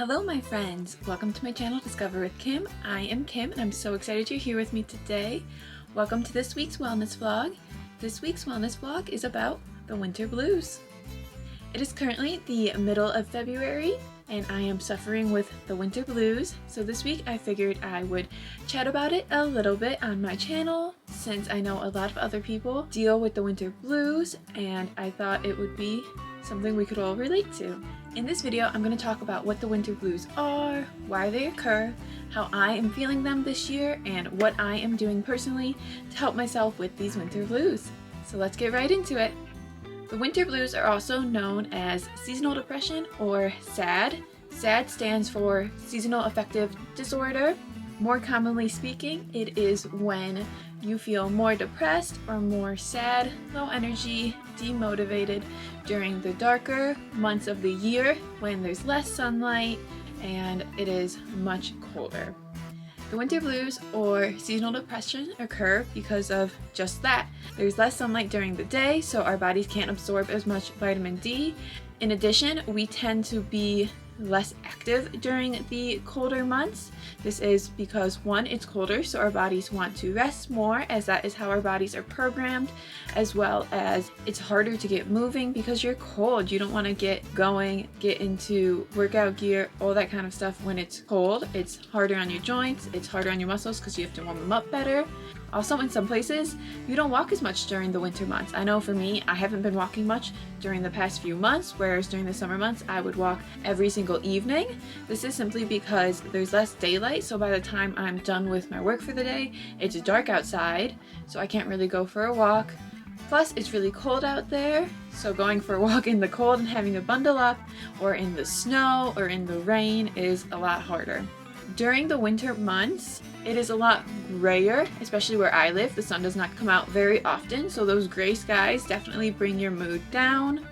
Hello my friends! Welcome to my channel Discover with Kim. I am Kim and I'm so excited you're here with me today. Welcome to this week's wellness vlog. This week's wellness vlog is about the winter blues. It is currently the middle of February and I am suffering with the winter blues, so this week I figured I would chat about it a little bit on my channel since I know a lot of other people deal with the winter blues and I thought it would be something we could all relate to. In this video, I'm going to talk about what the winter blues are, why they occur, how I am feeling them this year, and what I am doing personally to help myself with these winter blues. So let's get right into it. The winter blues are also known as seasonal depression or SAD. SAD stands for seasonal affective disorder. More commonly speaking, it is when you feel more depressed or more sad, low energy, demotivated during the darker months of the year when there's less sunlight and it is much colder. The winter blues or seasonal depression occur because of just that. There's less sunlight during the day, so our bodies can't absorb as much vitamin D. In addition, we tend to be less active during the colder months. This is because one, it's colder, so our bodies want to rest more, as that is how our bodies are programmed, as well as it's harder to get moving because you're cold. You don't want to get going, get into workout gear, all that kind of stuff when it's cold. It's harder on your joints, it's harder on your muscles because you have to warm them up better. Also, in some places, you don't walk as much during the winter months. I know for me, I haven't been walking much during the past few months, whereas during the summer months, I would walk every single evening. This is simply because there's less daylight, so by the time I'm done with my work for the day, it's dark outside, so I can't really go for a walk. Plus, it's really cold out there, so going for a walk in the cold and having to bundle up, or in the snow, or in the rain is a lot harder. During the winter months, it is a lot grayer, especially where I live. The sun does not come out very often, so those gray skies definitely bring your mood down.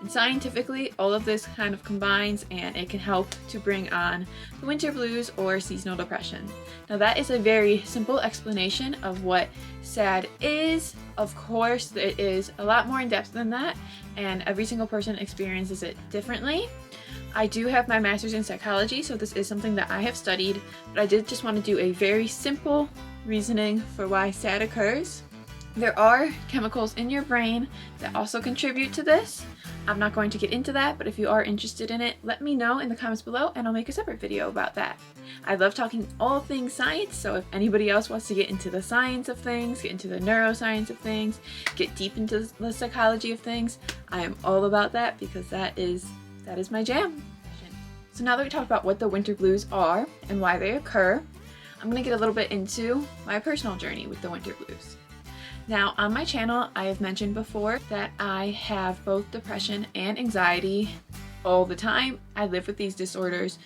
And scientifically, all of this kind of combines and it can help to bring on the winter blues or seasonal depression. Now that is a very simple explanation of what SAD is. Of course, it is a lot more in depth than that, and every single person experiences it differently. I do have my master's in psychology, so this is something that I have studied, but I did just want to do a very simple reasoning for why SAD occurs. There are chemicals in your brain that also contribute to this. I'm not going to get into that, but if you are interested in it, let me know in the comments below and I'll make a separate video about that. I love talking all things science, so if anybody else wants to get into the science of things, get into the neuroscience of things, get deep into the psychology of things, I am all about that because that is my jam. So now that we talked about what the winter blues are and why they occur, I'm going to get a little bit into my personal journey with the winter blues. Now on my channel, I have mentioned before that I have both depression and anxiety all the time. I live with these disorders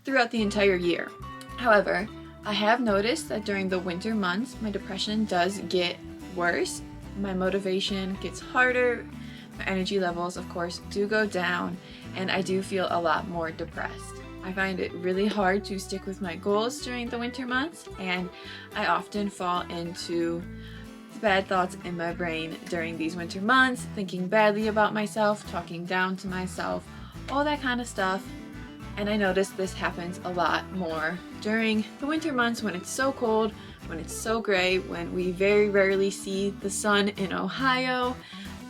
throughout the entire year. However, I have noticed that during the winter months, my depression does get worse. My motivation gets harder. My energy levels, of course, do go down, and I do feel a lot more depressed. I find it really hard to stick with my goals during the winter months, and I often fall into bad thoughts in my brain during these winter months, thinking badly about myself, talking down to myself, all that kind of stuff. And I notice this happens a lot more during the winter months when it's so cold, when it's so gray, when we very rarely see the sun in Ohio,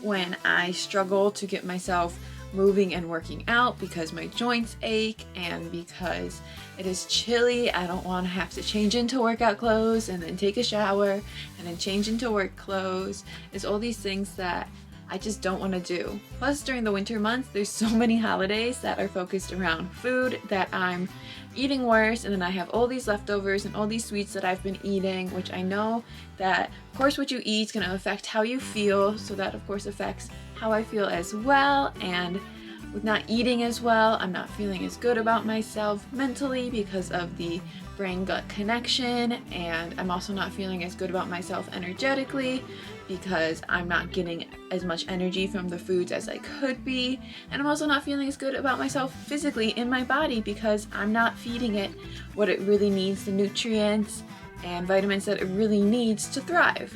when I struggle to get myself moving and working out because my joints ache and because it is chilly. I don't want to have to change into workout clothes and then take a shower and then change into work clothes. It's all these things that I just don't want to do. Plus, during the winter months, there's so many holidays that are focused around food that I'm eating worse, and then I have all these leftovers and all these sweets that I've been eating, which I know that, of course, what you eat is going to affect how you feel, so that, of course, affects how I feel as well. And with not eating as well, I'm not feeling as good about myself mentally because of the brain-gut connection, and I'm also not feeling as good about myself energetically because I'm not getting as much energy from the foods as I could be, and I'm also not feeling as good about myself physically in my body because I'm not feeding it what it really needs, the nutrients and vitamins that it really needs to thrive.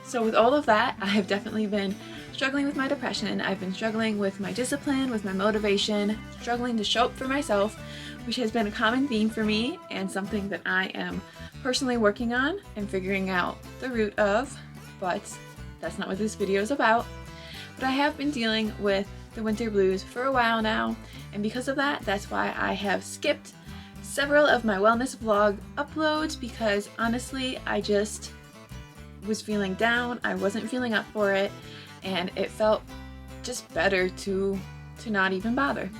So with all of that, I have definitely been struggling with my depression. I've been struggling with my discipline, with my motivation, struggling to show up for myself, which has been a common theme for me and something that I am personally working on and figuring out the root of, but that's not what this video is about. But I have been dealing with the winter blues for a while now, and because of that, that's why I have skipped several of my wellness vlog uploads, because honestly, I just was feeling down. I wasn't feeling up for it, and it felt just better to not even bother.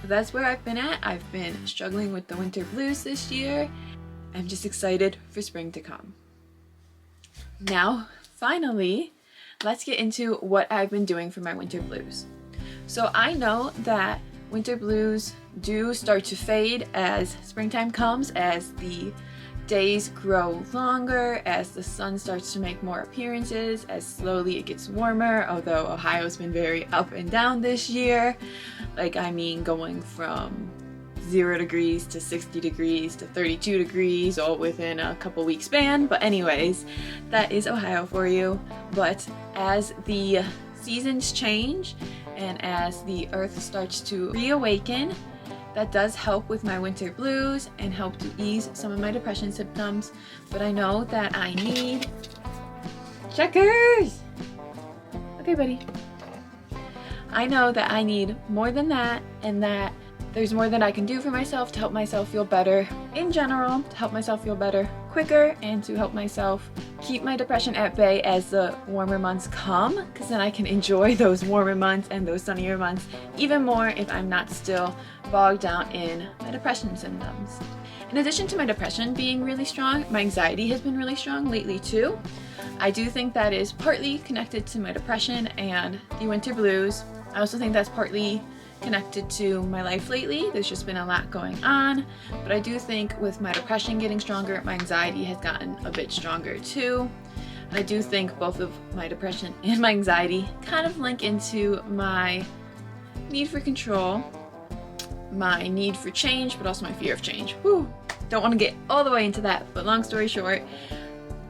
So that's where I've been at. I've been struggling with the winter blues this year. I'm just excited for spring to come. Now, finally, let's get into what I've been doing for my winter blues. So I know that winter blues do start to fade as springtime comes, as the days grow longer, as the sun starts to make more appearances, as slowly it gets warmer, although Ohio's been very up and down this year. Like, I mean, going from 0 degrees to 60 degrees to 32 degrees all within a couple weeks span. But anyways, that is Ohio for you. But as the seasons change and as the earth starts to reawaken, that does help with my winter blues and help to ease some of my depression symptoms. But I know that I need checkers. Okay, buddy. I know that I need more than that, and that there's more that I can do for myself to help myself feel better in general, to help myself feel better quicker, and to help myself keep my depression at bay as the warmer months come, because then I can enjoy those warmer months and those sunnier months even more if I'm not still bogged down in my depression symptoms. In addition to my depression being really strong, my anxiety has been really strong lately too. I do think that is partly connected to my depression and the winter blues. I also think that's partly connected to my life lately. There's just been a lot going on, but I do think with my depression getting stronger, my anxiety has gotten a bit stronger too. And I do think both of my depression and my anxiety kind of link into my need for control, my need for change, but also my fear of change. Whew. Don't want to get all the way into that, but long story short,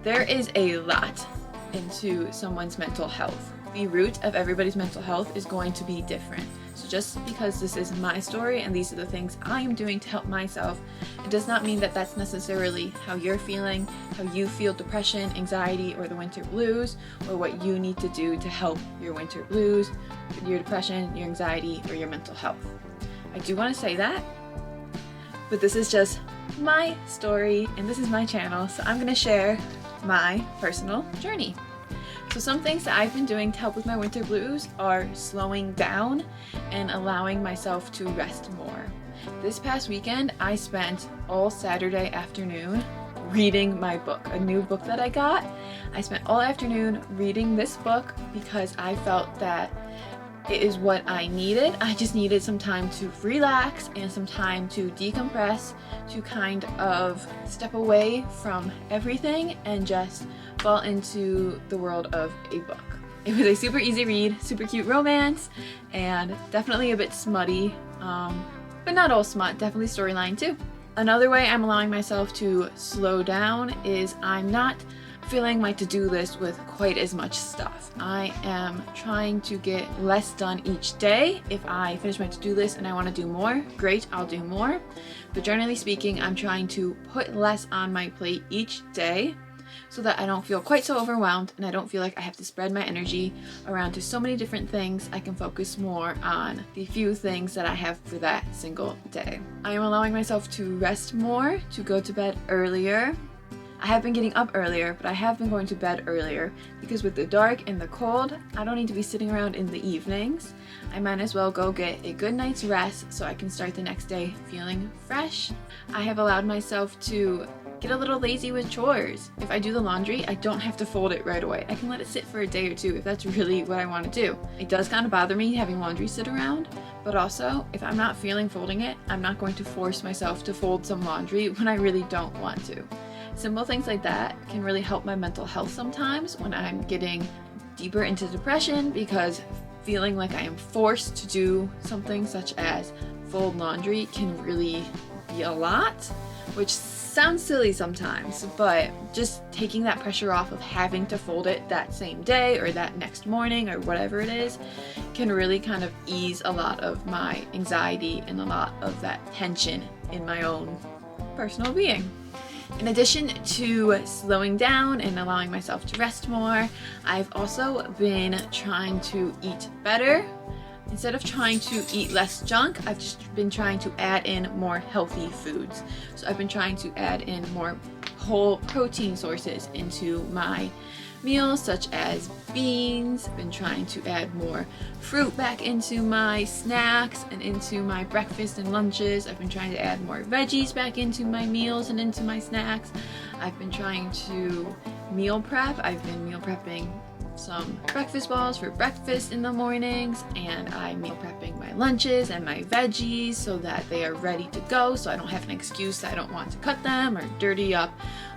there is a lot into someone's mental health. The root of everybody's mental health is going to be different. So just because this is my story and these are the things I am doing to help myself, it does not mean that that's necessarily how you're feeling, how you feel depression, anxiety, or the winter blues, or what you need to do to help your winter blues, your depression, your anxiety, or your mental health. I do want to say that, but this is just my story and this is my channel, so I'm going to share my personal journey. So some things that I've been doing to help with my winter blues are slowing down and allowing myself to rest more. This past weekend, I spent all Saturday afternoon reading my book, a new book that I got. I spent all afternoon reading this book because I felt that it is what I needed. I just needed some time to relax and some time to decompress, to kind of step away from everything and just fall into the world of a book. It was a super easy read, super cute romance, and definitely a bit smutty, but not all smut, definitely storyline too. Another way I'm allowing myself to slow down is I'm not filling my to-do list with quite as much stuff. I am trying to get less done each day. If I finish my to-do list and I want to do more, great, I'll do more. But generally speaking, I'm trying to put less on my plate each day so that I don't feel quite so overwhelmed and I don't feel like I have to spread my energy around to so many different things. I can focus more on the few things that I have for that single day. I am allowing myself to rest more, to go to bed earlier. I have been getting up earlier, but I have been going to bed earlier because with the dark and the cold, I don't need to be sitting around in the evenings. I might as well go get a good night's rest so I can start the next day feeling fresh. I have allowed myself to get a little lazy with chores. If I do the laundry, I don't have to fold it right away. I can let it sit for a day or two if that's really what I want to do. It does kind of bother me having laundry sit around, but also if I'm not feeling folding it, I'm not going to force myself to fold some laundry when I really don't want to. Simple things like that can really help my mental health sometimes when I'm getting deeper into depression, because feeling like I am forced to do something such as fold laundry can really be a lot. which sounds silly sometimes, but just taking that pressure off of having to fold it that same day or that next morning or whatever it is can really kind of ease a lot of my anxiety and a lot of that tension in my own personal being. In addition to slowing down and allowing myself to rest more, I've also been trying to eat better. Instead of trying to eat less junk, I've just been trying to add in more healthy foods. So I've been trying to add in more whole protein sources into my meals, such as beans. I've been trying to add more fruit back into my snacks and into my breakfast and lunches. I've been trying to add more veggies back into my meals and into my snacks. I've been trying to meal prep. I've been meal prepping some breakfast balls for breakfast in the mornings, and I'm meal prepping my lunches and my veggies so that they are ready to go, so I don't have an excuse that I don't want to cut them or dirty up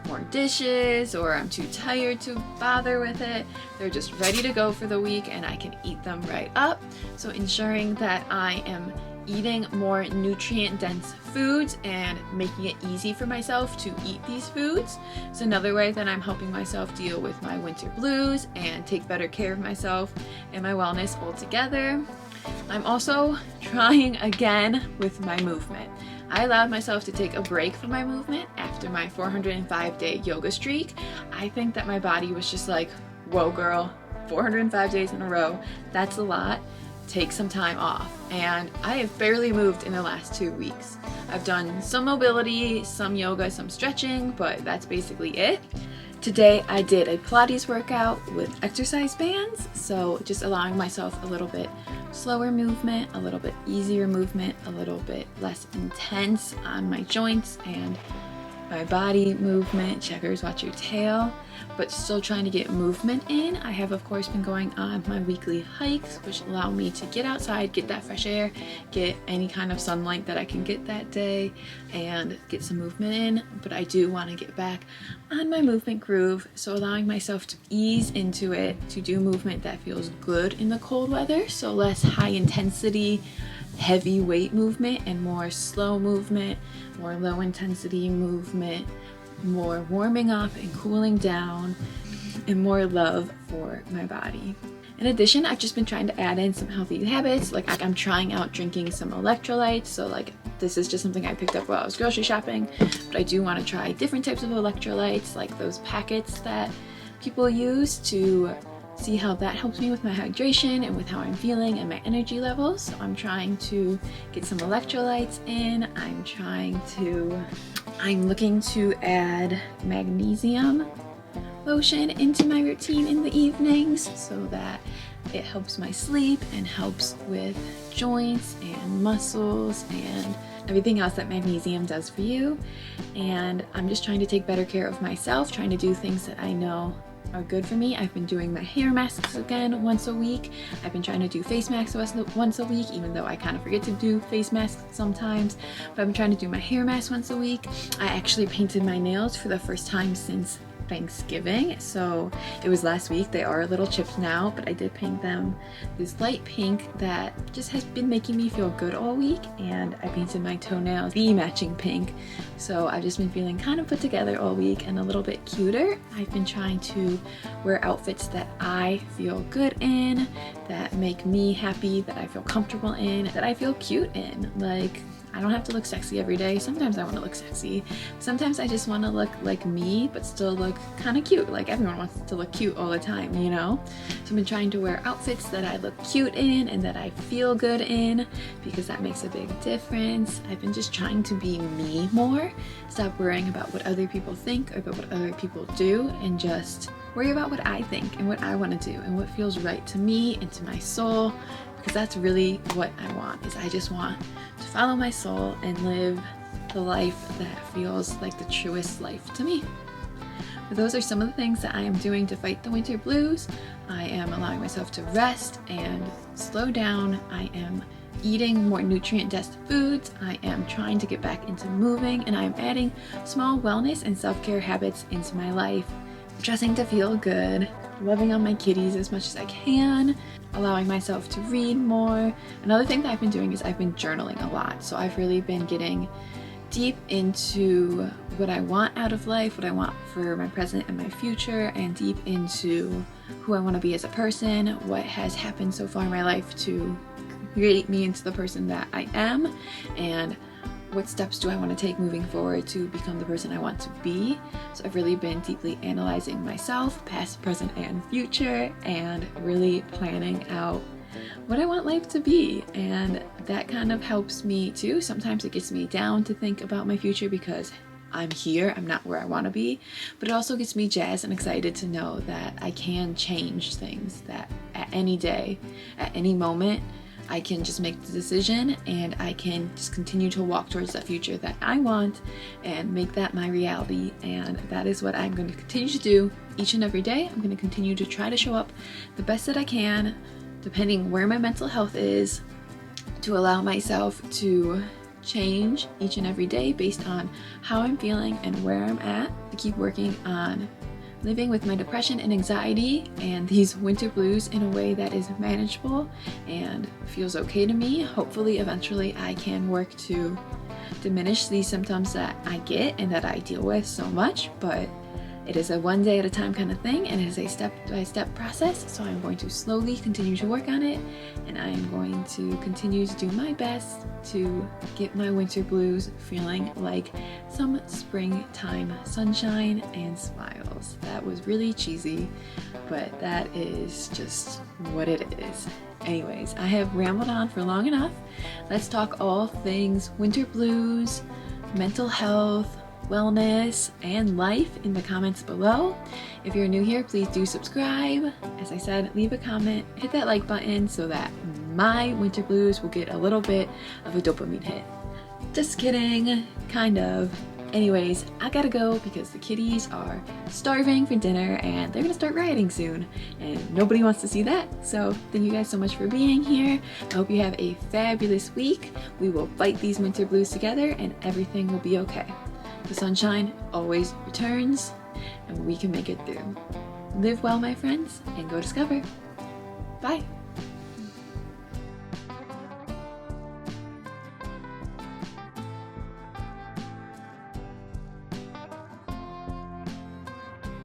more dishes or I'm too tired to bother with it. They're just ready to go for the week and I can eat them right up. So ensuring that I am eating more nutrient dense foods and making it easy for myself to eat these foods. It's another way that I'm helping myself deal with my winter blues and take better care of myself and my wellness altogether. I'm also trying again with my movement. I allowed myself to take a break from my movement after my 405-day yoga streak. I think that my body was just like, whoa girl, 405 days in a row, that's a lot. Take some time off. And I have barely moved in the last 2 weeks. I've done some mobility, some yoga, some stretching, but that's basically it. Today I did a Pilates workout with exercise bands, so just allowing myself a little bit slower movement, a little bit easier movement, a little bit less intense on my joints and my body movement. Checkers, watch your tail. But still trying to get movement in. I have of course been going on my weekly hikes, which allow me to get outside, get that fresh air, get any kind of sunlight that I can get that day, and get some movement in. But I do want to get back on my movement groove, so allowing myself to ease into it, to do movement that feels good in the cold weather, so less high intensity heavy weight movement and more slow movement, more low intensity movement, more warming up and cooling down, and more love for my body. In addition, I've just been trying to add in some healthy habits. Like I'm trying out drinking some electrolytes. So like this is just something I picked up while I was grocery shopping, but I do want to try different types of electrolytes, like those packets that people use, to see how that helps me with my hydration and with how I'm feeling and my energy levels. So I'm trying to get some electrolytes in. I'm looking to add magnesium lotion into my routine in the evenings so that it helps my sleep and helps with joints and muscles and everything else that magnesium does for you. And I'm just trying to take better care of myself, trying to do things that I know are good for me. I've been doing my hair masks again once a week. I've been trying to do face masks once a week, even though I kind of forget to do face masks sometimes. But I've been trying to do my hair mask once a week. I actually painted my nails for the first time since Thanksgiving, so it was last week. They are a little chipped now, but I did paint them this light pink that just has been making me feel good all week, and I painted my toenails the matching pink, so I've just been feeling kind of put together all week and a little bit cuter. I've been trying to wear outfits that I feel good in, that make me happy, that I feel comfortable in, that I feel cute in. Like, I don't have to look sexy every day. Sometimes I want to look sexy. Sometimes I just want to look like me, but still look kind of cute. Like everyone wants to look cute all the time, you know? So I've been trying to wear outfits that I look cute in and that I feel good in, because that makes a big difference. I've been just trying to be me more. Stop worrying about what other people think or about what other people do, and just worry about what I think and what I want to do and what feels right to me and to my soul. Because that's really what I want, is I just want to follow my soul and live the life that feels like the truest life to me. But those are some of the things that I am doing to fight the winter blues. I am allowing myself to rest and slow down. I am eating more nutrient-dense foods. I am trying to get back into moving, and I am adding small wellness and self-care habits into my life. Dressing to feel good, loving on my kitties as much as I can, allowing myself to read more. Another thing that I've been doing is I've been journaling a lot. So I've really been getting deep into what I want out of life, what I want for my present and my future, and deep into who I want to be as a person, what has happened so far in my life to create me into the person that I am, and what steps do I want to take moving forward to become the person I want to be. So I've really been deeply analyzing myself, past, present, and future, and really planning out what I want life to be. And that kind of helps me too. Sometimes it gets me down to think about my future because I'm here, I'm not where I want to be, but it also gets me jazzed and excited to know that I can change things, that at any day, at any moment, I can just make the decision and I can just continue to walk towards that future that I want and make that my reality. And that is what I'm going to continue to do each and every day. I'm going to continue to try to show up the best that I can, depending where my mental health is, to allow myself to change each and every day based on how I'm feeling and where I'm at. I keep working on living with my depression and anxiety and these winter blues in a way that is manageable and feels okay to me. Hopefully, eventually I can work to diminish these symptoms that I get and that I deal with so much, but it is a one day at a time kind of thing, and it is a step-by-step process, so I'm going to slowly continue to work on it, and I am going to continue to do my best to get my winter blues feeling like some springtime sunshine and smiles. That was really cheesy, but that is just what it is. Anyways, I have rambled on for long enough. Let's talk all things winter blues, mental health, wellness, and life in the comments below. If you're new here, please do subscribe. As I said, leave a comment, hit that like button so that my winter blues will get a little bit of a dopamine hit. Just kidding, kind of. Anyways, I gotta go because the kitties are starving for dinner and they're gonna start rioting soon, and nobody wants to see that. So thank you guys so much for being here. I hope you have a fabulous week. We will fight these winter blues together and everything will be okay. The sunshine always returns, and we can make it through. Live well, my friends, and go discover. Bye.